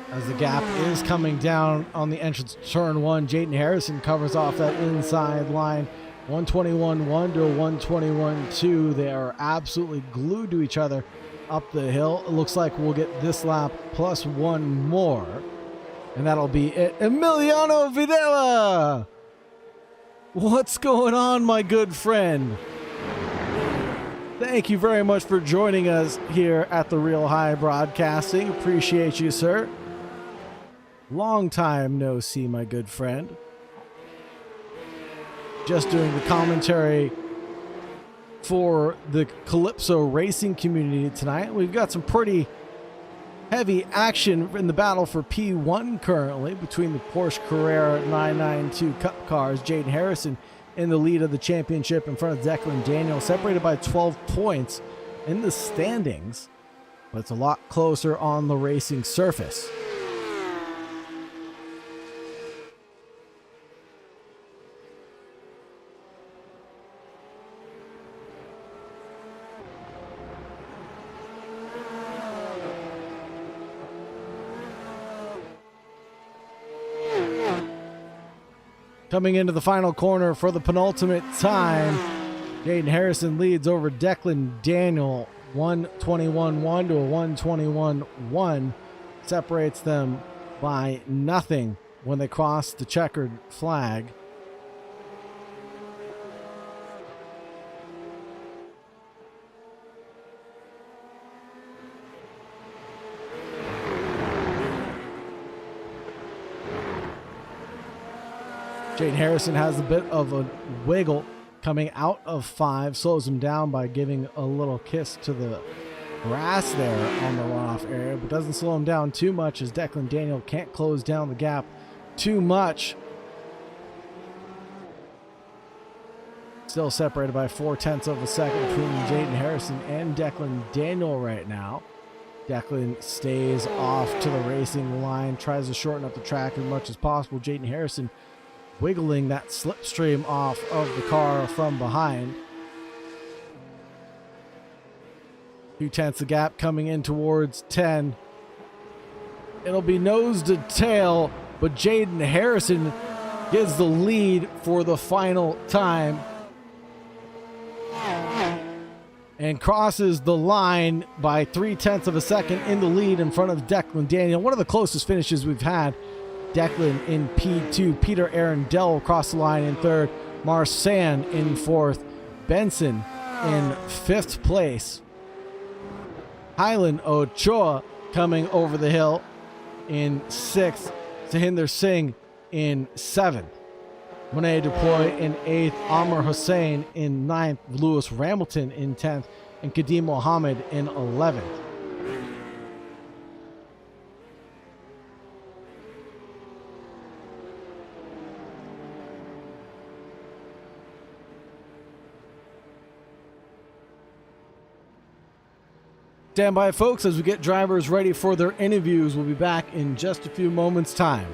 As the gap is coming down on the entrance to turn one, Jaden Harrison covers off that inside line. 121.1 to 121.2. They are absolutely glued to each other up the hill. It looks like we'll get this lap plus one more, and that'll be it. Emiliano Videla! What's going on, my good friend? Thank you very much for joining us here at the Real High Broadcasting. Appreciate you, sir. Long time no see, my good friend. Just doing the commentary for the Calypso racing community tonight. We've got some pretty heavy action in the battle for P1 currently between the Porsche Carrera 992 Cup cars. Jaden Harrison in the lead of the championship in front of Declan Daniel, separated by 12 points in the standings, but it's a lot closer on the racing surface. Coming into the final corner for the penultimate time, Jaden Harrison leads over Declan Daniel, 121.1 to a 121.1. Separates them by nothing when they cross the checkered flag. Jaden Harrison has a bit of a wiggle coming out of 5, slows him down by giving a little kiss to the grass there on the runoff area, but doesn't slow him down too much as Declan Daniel can't close down the gap too much. Still separated by 0.4 of a second between Jaden Harrison and Declan Daniel right now. Declan stays off to the racing line, tries to shorten up the track as much as possible. Jaden Harrison wiggling that slipstream off of the car from behind. 0.2 the gap coming in towards 10. It'll be nose to tail, but Jaden Harrison gets the lead for the final time and crosses the line by 0.3 of a second in the lead in front of Declan Daniel. One of the closest finishes we've had. Declan in P2, Peter Arundel across the line in 3rd, Marsan in 4th, Benson in 5th place, Highland Ochoa coming over the hill in 6th, Sahinder Singh in 7th, Monet Duploy in 8th, Amr Hussain in 9th, Lewis Ramilton in 10th, and Kadeem Mohammed in 11th. Stand by, folks, as we get drivers ready for their interviews. We'll be back in just a few moments' time.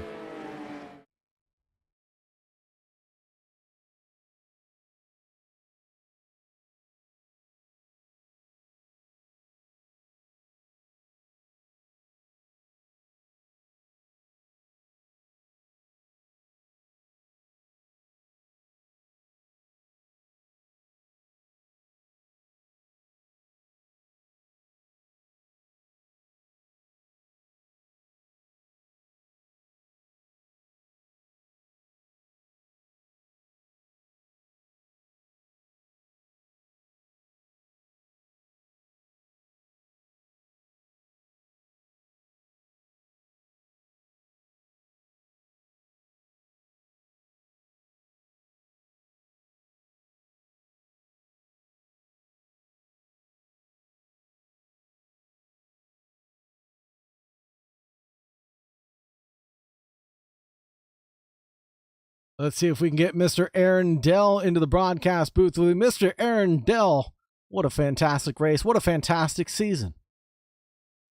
Let's see if we can get Mr. Aaron Dell into the broadcast booth with me. Mr. Aaron Dell, what a fantastic race. What a fantastic season.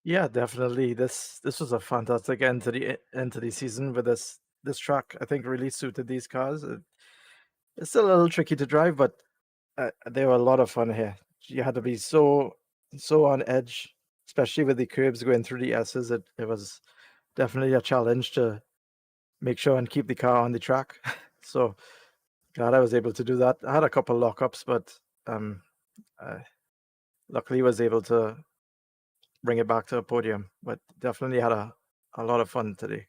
Yeah, definitely. This was a fantastic end to the season with this track. I think really suited these cars. It's still a little tricky to drive, but they were a lot of fun here. You had to be so on edge, especially with the curbs going through the S's. It was definitely a challenge to make sure and keep the car on the track. So glad I was able to do that. I had a couple lockups, but um, uh, luckily was able to bring it back to a podium. But definitely had a lot of fun today.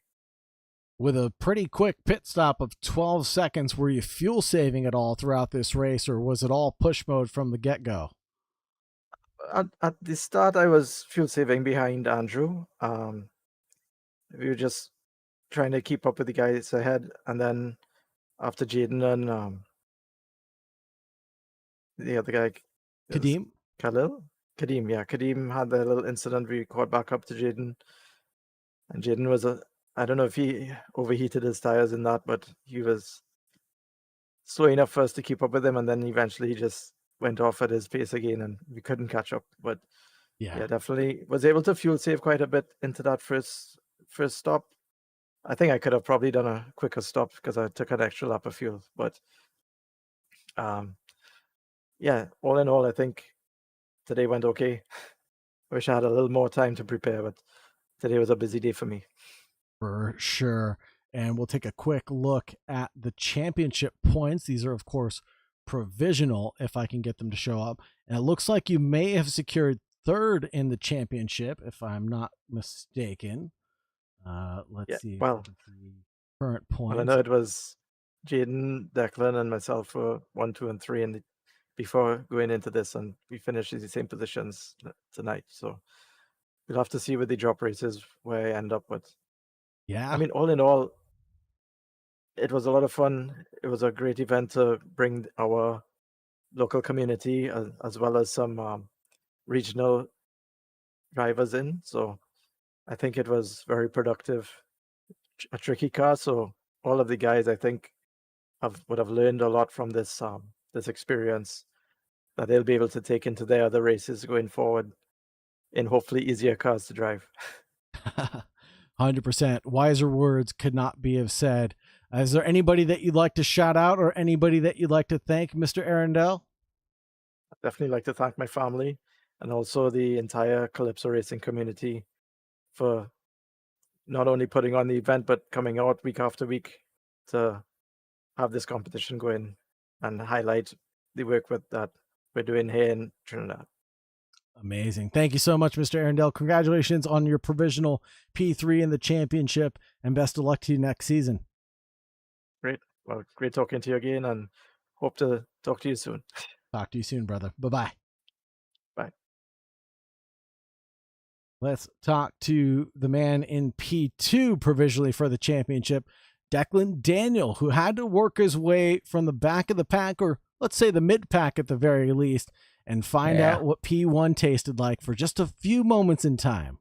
With a pretty quick pit stop of 12 seconds, were you fuel saving at all throughout this race, or was it all push mode from the get-go? At the start, I was fuel saving behind Andrew. We were just trying to keep up with the guys ahead, and then after Jaden and the other guy, Kadeem? Kadeem, yeah, Kadeem had a little incident. We caught back up to Jaden, and Jaden was I don't know if he overheated his tires in that, but he was slow enough for us to keep up with him, and then eventually he just went off at his pace again, and we couldn't catch up. But yeah, definitely was able to fuel save quite a bit into that first stop. I think I could have probably done a quicker stop because I took an extra lap of fuel. But yeah, all in all, I think today went okay. I wish I had a little more time to prepare, but today was a busy day for me. For sure. And we'll take a quick look at the championship points. These are, of course, provisional if I can get them to show up. And it looks like you may have secured third in the championship, if I'm not mistaken. Let's see. Well, current points. Well, I know it was Jaden, Declan, and myself for 1, 2, and 3 before going into this, and we finished in the same positions tonight. So we'll have to see with the drop races where I end up with. Yeah. I mean, all in all, it was a lot of fun. It was a great event to bring our local community as well as some regional drivers in. So I think it was very productive. A tricky car, so all of the guys I think would have learned a lot from this experience that they'll be able to take into their other races going forward in hopefully easier cars to drive. 100%. Wiser words could not be have said. Is there anybody that you'd like to shout out or anybody that you'd like to thank, Mr. Arundel? I'd definitely like to thank my family and also the entire Calypso racing community for not only putting on the event, but coming out week after week to have this competition going and highlight the work that we're doing here in Trinidad. Amazing. Thank you so much, Mr. Arundel. Congratulations on your provisional P3 in the championship, and best of luck to you next season. Great. Well, great talking to you again, and hope to talk to you soon. Talk to you soon, brother. Bye-bye. Bye. Let's talk to the man in P2 provisionally for the championship, Declan Daniel, who had to work his way from the back of the pack, or let's say the mid pack at the very least, and find out what P1 tasted like for just a few moments in time.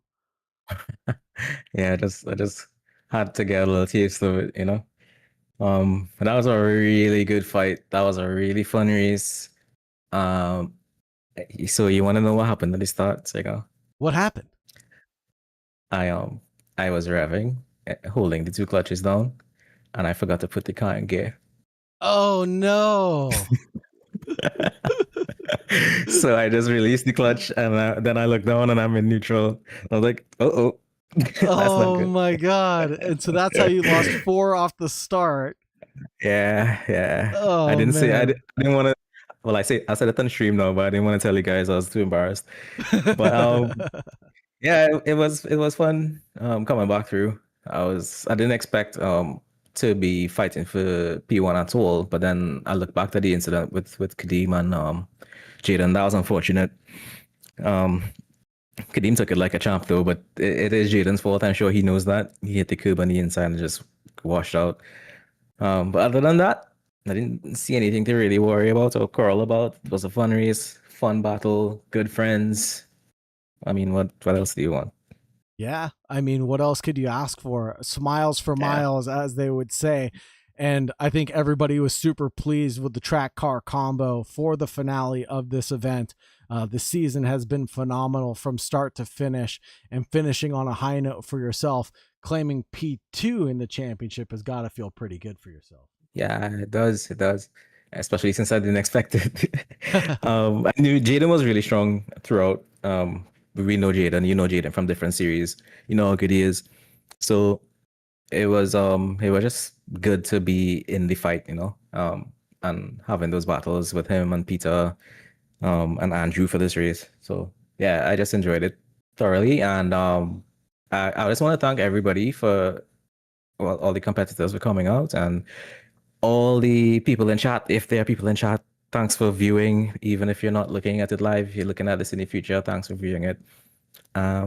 Yeah, I just had to get a little taste of it, you know. But that was a really good fight. That was a really fun race. So you want to know what happened at the start, Sega? What happened? I was revving, holding the two clutches down, and I forgot to put the car in gear. Oh no. So I just released the clutch, and then I looked down and I'm in neutral. I was like, oh. Oh my God. And so that's how you lost 4 off the start. Yeah. Oh, I didn't say, I man. didn't want to, well, I said it on stream now, but I didn't want to tell you guys. I was too embarrassed. But yeah, it was fun coming back through. I didn't expect to be fighting for P1 at all, but then I look back to the incident with Kadeem and Jaden. That was unfortunate. Kadeem took it like a champ though, but it is Jaden's fault. I'm sure he knows that. He hit the curb on the inside and just washed out. But other than that, I didn't see anything to really worry about or quarrel about. It was a fun race, fun battle, good friends. I mean, what else do you want? Yeah, I mean, what else could you ask for? Smiles for miles, as they would say. And I think everybody was super pleased with the track car combo for the finale of this event. The season has been phenomenal from start to finish, and finishing on a high note for yourself, claiming P2 in the championship has got to feel pretty good for yourself. Yeah, it does. It does. Especially since I didn't expect it. I knew Jaden was really strong throughout. We know Jaden, you know Jaden from different series. You know how good he is. So it was just good to be in the fight, and having those battles with him and Peter, and Andrew for this race. So yeah, I just enjoyed it thoroughly. And I just want to thank everybody for all the competitors for coming out, and all the people in chat. If there are people in chat, thanks for viewing. Even if you're not looking at it live, you're looking at this in the future, thanks for viewing it.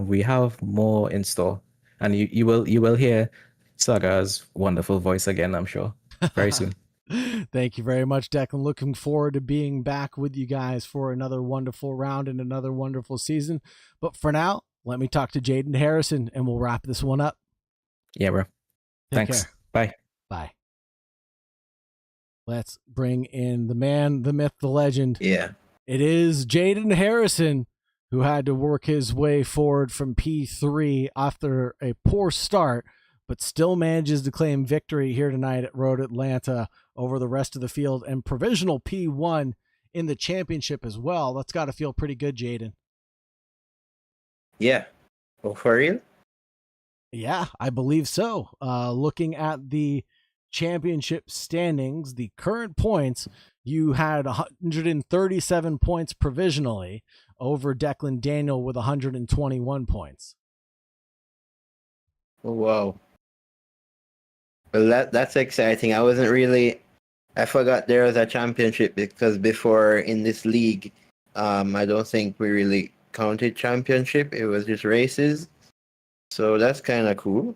We have more in store, and you will hear Saga's wonderful voice again, I'm sure, very soon. Thank you very much, Declan. Looking forward to being back with you guys for another wonderful round and another wonderful season. But for now, let me talk to Jaden Harrison and we'll wrap this one up. Yeah, bro. Take Thanks. care. Bye. Bye. Let's bring in the man, the myth, the legend. Yeah. It is Jaden Harrison, who had to work his way forward from P3 after a poor start, but still manages to claim victory here tonight at Road Atlanta over the rest of the field, and provisional P1 in the championship as well. That's got to feel pretty good, Jaden. Yeah. Oh, for real? Yeah, I believe so. Looking at the championship standings, the current points, you had 137 points provisionally over Declan Daniel with 121 points. Oh, wow. Well, that's exciting. I forgot there was a championship, because before in this league, I don't think we really counted championship. It was just races. So that's kind of cool.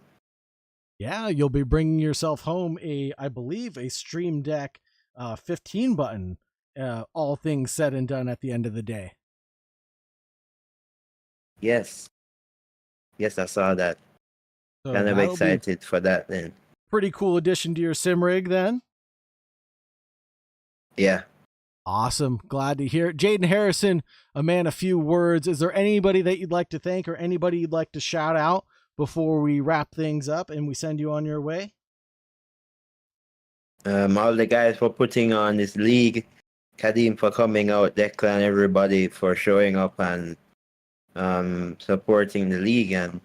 Yeah, you'll be bringing yourself home I believe a Stream Deck 15 button, all things said and done at the end of the day. Yes. Yes, I saw that. So Kind of that'll be excited for that then. pretty cool addition to your sim rig then. Yeah. Awesome. Glad to hear it. Jaden Harrison, a man, a few words. Is there anybody that you'd like to thank or anybody you'd like to shout out before we wrap things up and we send you on your way? All the guys for putting on this league, Kadim for coming out, Declan, everybody for showing up and supporting the league, and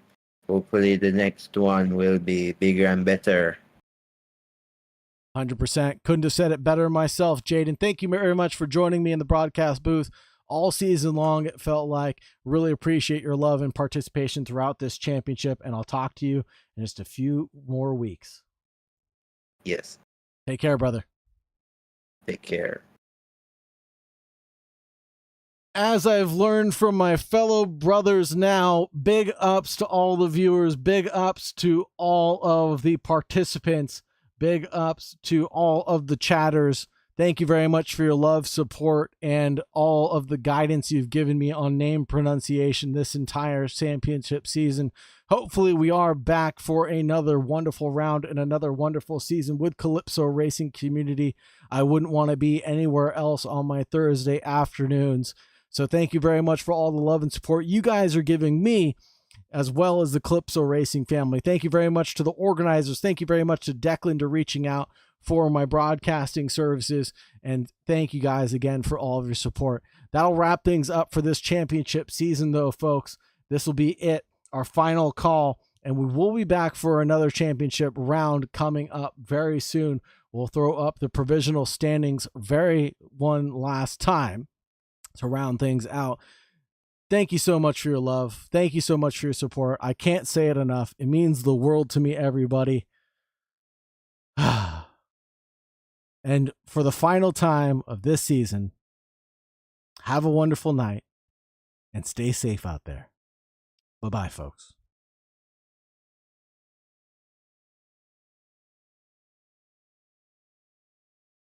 hopefully the next one will be bigger and better. 100%. Couldn't have said it better myself, Jaden. Thank you very much for joining me in the broadcast booth all season long. It felt like. Really appreciate your love and participation throughout this championship, and I'll talk to you in just a few more weeks. Yes. Take care, brother. Take care. As I've learned from my fellow brothers now, big ups to all the viewers, big ups to all of the participants, big ups to all of the chatters. Thank you very much for your love, support, and all of the guidance you've given me on name pronunciation this entire championship season. Hopefully we are back for another wonderful round and another wonderful season with Calypso Racing Community. I wouldn't want to be anywhere else on my Thursday afternoons. So thank you very much for all the love and support you guys are giving me, as well as the Calypso Racing family. Thank you very much to the organizers. Thank you very much to Declan to reaching out for my broadcasting services. And thank you guys again for all of your support. That'll wrap things up for this championship season, though, folks. This will be it, our final call. And we will be back for another championship round coming up very soon. We'll throw up the provisional standings one last time to round things out. Thank you so much for your love. Thank you so much for your support. I can't say it enough. It means the world to me, everybody. And for the final time of this season, have a wonderful night and stay safe out there. Bye-bye, folks.